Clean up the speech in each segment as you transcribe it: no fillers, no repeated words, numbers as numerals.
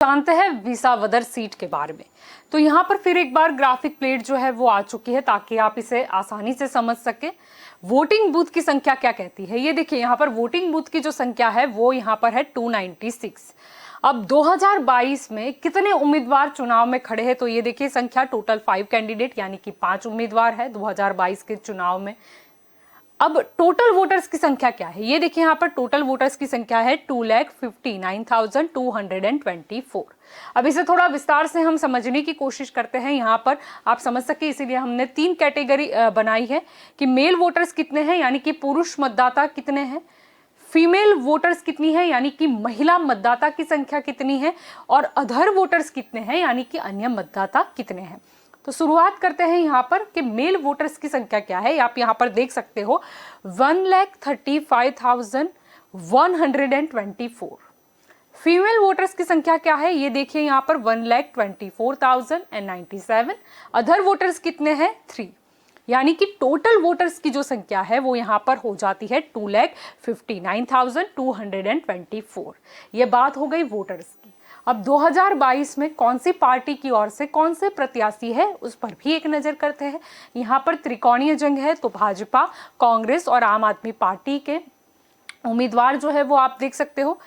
जानते हैं विसावदर सीट के बारे में। तो यहाँ पर फिर एक बार ग्राफिक प्लेट जो है वो आ चुकी है ताकि आप इसे आसानी से समझ सके। वोटिंग बूथ की संख्या क्या कहती है, ये देखिए यहाँ पर वोटिंग बूथ की जो संख्या है वो यहाँ पर है 296। अब 2022 में कितने उम्मीदवार चुनाव में खड़े हैं, तो ये देखिए संख्या टोटल 5 कैंडिडेट यानी कि 5 उम्मीदवार है 2022 के चुनाव में। अब टोटल वोटर्स की संख्या क्या है, ये देखिए यहाँ पर टोटल वोटर्स की संख्या है 2,59,224। अब इसे थोड़ा विस्तार से हम समझने की कोशिश करते हैं, यहाँ पर आप समझ सके इसीलिए हमने 3 कैटेगरी बनाई है कि मेल वोटर्स कितने हैं यानी कि पुरुष मतदाता कितने हैं, फीमेल वोटर्स कितनी है यानी कि महिला मतदाता की संख्या कितनी है, और अदर वोटर्स कितने हैं यानी कि अन्य मतदाता कितने हैं। तो शुरुआत करते हैं यहाँ पर कि मेल वोटर्स की संख्या क्या है। आप यहाँ पर देख सकते हो 1,35,124। फीमेल वोटर्स की संख्या क्या है, ये देखिए यहाँ पर 1,24,097। अदर वोटर्स कितने हैं 3, यानी कि टोटल वोटर्स की जो संख्या है वो यहाँ पर हो जाती है 2,59,224। ये बात हो गई वोटर्स की। अब 2022 में कौन सी पार्टी की ओर से कौन से प्रत्याशी है उस पर भी एक नजर करते हैं। यहाँ पर त्रिकोणीय जंग है, तो भाजपा, कांग्रेस और आम आदमी पार्टी के उम्मीदवार जो है वो आप देख सकते हो।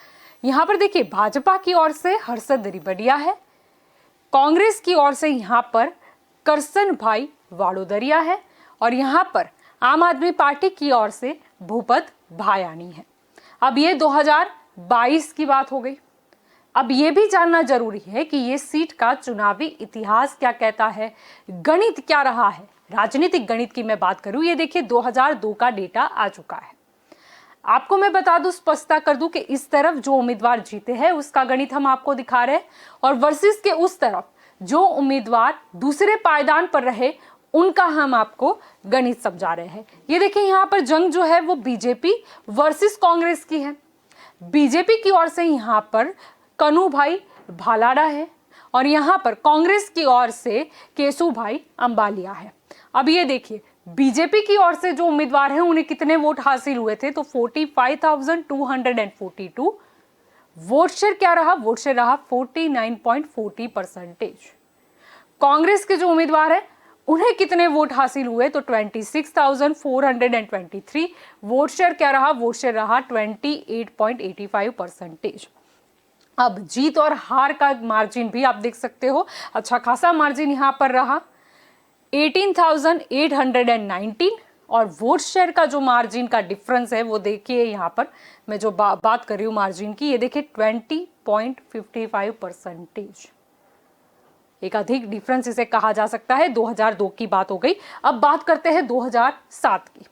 यहाँ पर देखिए भाजपा की ओर से हर्षद रिबड़िया है, कांग्रेस की ओर से यहाँ पर करसन भाई वाडोदरिया है, और यहाँ पर आम आदमी पार्टी की ओर से भूपत भायानी है। अब ये 2022 की बात हो गई। अब ये भी जानना जरूरी है कि ये सीट का चुनावी इतिहास क्या कहता है, गणित क्या रहा है। राजनीतिक गणित की मैं बात करूं, ये देखिए 2002 का डेटा आ चुका है। आपको मैं बता दूं, स्पष्टता कर दूं कि इस तरफ जो उम्मीदवार जीते हैं उसका गणित हम आपको दिखा रहे हैं, और वर्सेस के उस तरफ जो उम्मीदवार दूसरे पायदान पर रहे उनका हम आपको गणित समझा रहे हैं। ये देखिए यहाँ पर जंग जो है वो बीजेपी वर्सेस कांग्रेस की है। बीजेपी की ओर से यहाँ पर कन्हू भाई भालाड़ा है, और यहाँ पर कांग्रेस की ओर से केशु भाई अंबालिया है। अब ये देखिए बीजेपी की ओर से जो उम्मीदवार हैं उन्हें कितने वोट हासिल हुए थे, तो 45,242। वोट शेयर क्या रहा, वोट शेयर रहा 49.40%। कांग्रेस के जो उम्मीदवार हैं उन्हें कितने वोट हासिल हुए, तो 26,423। वोट शेयर क्या रहा, वोट शेयर रहा 28.85%। अब जीत और हार का मार्जिन भी आप देख सकते हो, अच्छा खासा मार्जिन यहाँ पर रहा 18,819, और वोट शेयर का जो मार्जिन का डिफरेंस है वो देखिए यहाँ पर मैं जो बात कर रही हूँ मार्जिन की, ये देखिए 20.55%। एक अधिक डिफरेंस इसे कहा जा सकता है। 2002 की बात हो गई। अब बात करते हैं 2007 की।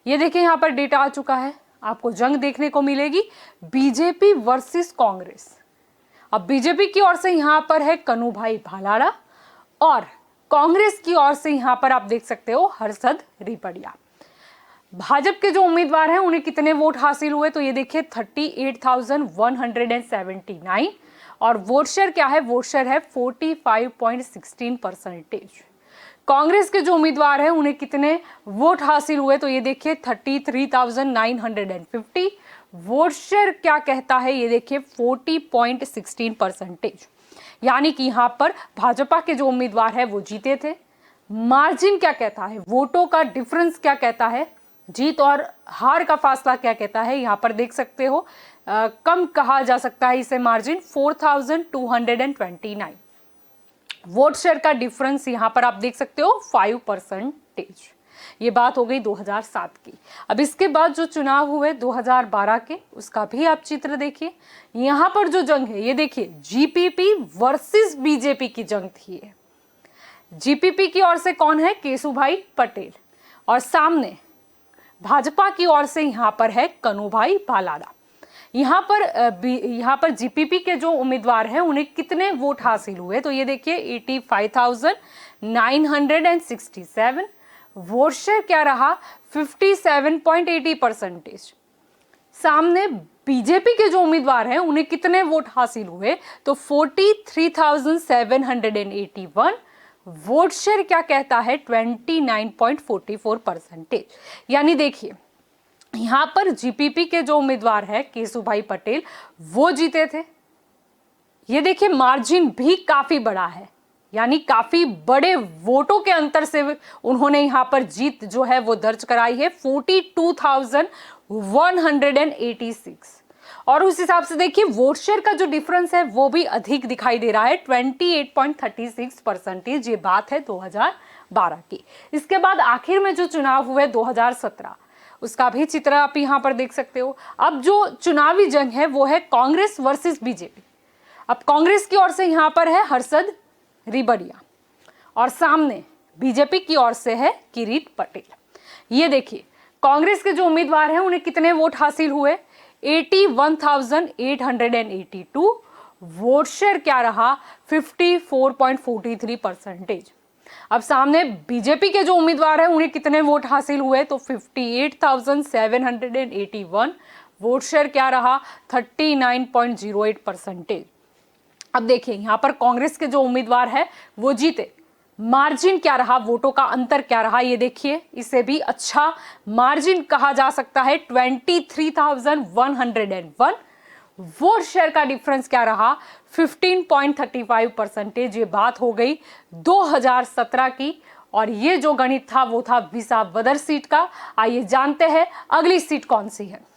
ये देखिए यहाँ पर डेटा आ चुका है, आपको जंग देखने को मिलेगी बीजेपी वर्सेस कांग्रेस। अब बीजेपी की ओर से यहाँ पर है कन्हू भाई भालाड़ा, और कांग्रेस की ओर से यहाँ पर आप देख सकते हो हर्षद रिबड़िया। भाजपा के जो उम्मीदवार हैं उन्हें कितने वोट हासिल हुए, तो ये देखिए 38,179, और वोट शेयर क्या है, वोट शेयर है 45.16%। कांग्रेस के जो उम्मीदवार हैं उन्हें कितने वोट हासिल हुए, तो ये देखिए 33,950। वोट शेयर क्या कहता है, ये देखिए 40.16%। यानी कि यहाँ पर भाजपा के जो उम्मीदवार है वो जीते थे। मार्जिन क्या कहता है, वोटों का डिफरेंस क्या कहता है, जीत और हार का फासला क्या कहता है, यहाँ पर देख सकते हो कम कहा जा सकता है इसे मार्जिन 4,229। वोट शेयर का डिफरेंस यहाँ पर आप देख सकते हो 5%। ये बात हो गई 2007 की। अब इसके बाद जो चुनाव हुए 2012 के, उसका भी आप चित्र देखिए। यहाँ पर जो जंग है ये देखिए जीपीपी वर्सेस बीजेपी की जंग थी। जीपीपी की ओर से कौन है, केशु भाई पटेल, और सामने भाजपा की ओर से यहाँ पर है कन्हू भाई भालाड़ा। यहाँ पर जीपीपी के जो उम्मीदवार हैं उन्हें कितने वोट हासिल हुए, तो ये देखिए 85,967। वोट शेयर क्या रहा 57.80%। सामने बीजेपी के जो उम्मीदवार हैं उन्हें कितने वोट हासिल हुए, तो 43,781। वोट शेयर क्या कहता है 29.44%। यानी देखिए यहाँ पर जीपीपी के जो उम्मीदवार है केशु भाई पटेल वो जीते थे, ये देखिए मार्जिन भी काफी बड़ा है, यानी काफी बड़े वोटों के अंतर से उन्होंने यहां पर जीत जो है वो दर्ज कराई है, 42,186। और उस हिसाब से देखिए वोट शेयर का जो डिफरेंस है वो भी अधिक दिखाई दे रहा है, 28.36%। ये बात है 2012 की। इसके बाद आखिर में जो चुनाव हुए 2017, उसका भी चित्र आप यहां पर देख सकते हो। अब जो चुनावी जंग है वो है कांग्रेस वर्सेस बीजेपी। अब कांग्रेस की ओर से यहां पर है हर्षद रिबड़िया और सामने बीजेपी की ओर से है किरीट पटेल। ये देखिए कांग्रेस के जो उम्मीदवार हैं उन्हें कितने वोट हासिल हुए, 81,882। वोट शेयर क्या रहा, 54.43%। अब सामने बीजेपी के जो उम्मीदवार हैं उन्हें कितने वोट हासिल हुए, तो 58,781। वोट शेयर क्या रहा, 39.08%। अब देखिए यहां पर कांग्रेस के जो उम्मीदवार है वो जीते, मार्जिन क्या रहा, वोटों का अंतर क्या रहा, ये देखिए इसे भी अच्छा मार्जिन कहा जा सकता है, 23,101। वोट शेयर का डिफरेंस क्या रहा, 15.35%। ये बात हो गई 2017 की। और ये जो गणित था वो था विसावदर सीट का। आइए जानते हैं अगली सीट कौन सी है।